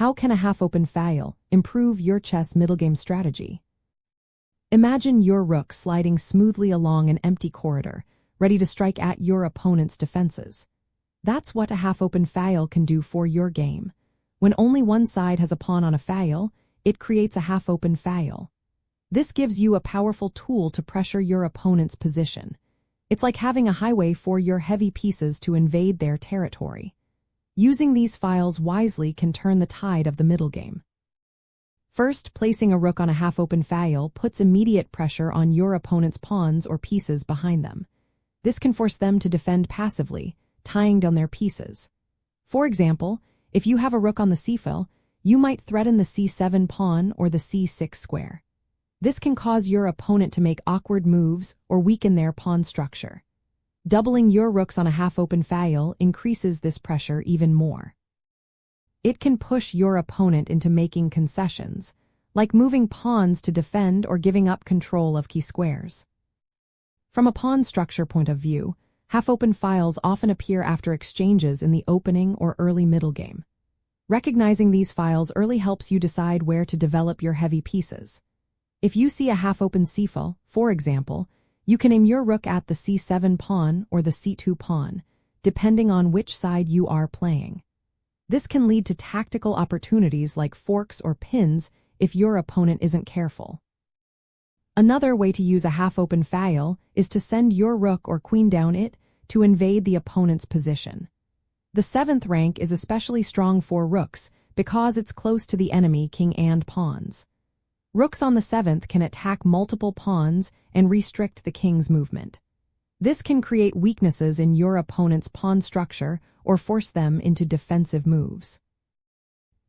How can a half-open file improve your chess middle game strategy? Imagine your rook sliding smoothly along an empty corridor, ready to strike at your opponent's defenses. That's what a half-open file can do for your game. When only one side has a pawn on a file, it creates a half-open file. This gives you a powerful tool to pressure your opponent's position. It's like having a highway for your heavy pieces to invade their territory. Using these files wisely can turn the tide of the middle game. First, placing a rook on a half-open file puts immediate pressure on your opponent's pawns or pieces behind them. This can force them to defend passively, tying down their pieces. For example, if you have a rook on the c-file, you might threaten the c7 pawn or the c6 square. This can cause your opponent to make awkward moves or weaken their pawn structure. Doubling your rooks on a half-open file increases this pressure even more. It can push your opponent into making concessions, like moving pawns to defend or giving up control of key squares. From a pawn structure point of view, half-open files often appear after exchanges in the opening or early middle game. Recognizing these files early helps you decide where to develop your heavy pieces. If you see a half-open c-file, for example, you can aim your rook at the c7 pawn or the c2 pawn, depending on which side you are playing. This can lead to tactical opportunities like forks or pins if your opponent isn't careful. Another way to use a half-open file is to send your rook or queen down it to invade the opponent's position. The 7th rank is especially strong for rooks because it's close to the enemy king and pawns. Rooks on the 7th can attack multiple pawns and restrict the king's movement. This can create weaknesses in your opponent's pawn structure or force them into defensive moves.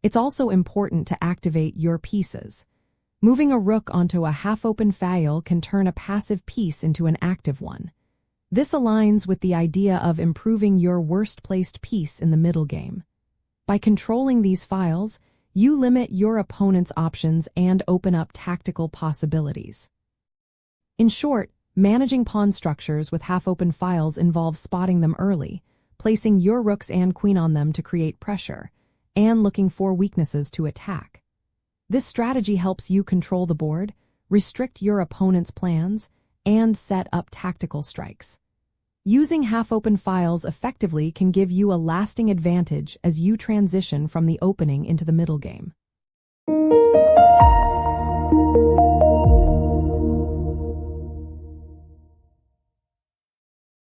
It's also important to activate your pieces. Moving a rook onto a half-open file can turn a passive piece into an active one. This aligns with the idea of improving your worst-placed piece in the middle game. By controlling these files, you limit your opponent's options and open up tactical possibilities. In short, managing pawn structures with half-open files involves spotting them early, placing your rooks and queen on them to create pressure, and looking for weaknesses to attack. This strategy helps you control the board, restrict your opponent's plans, and set up tactical strikes. Using half-open files effectively can give you a lasting advantage as you transition from the opening into the middle game.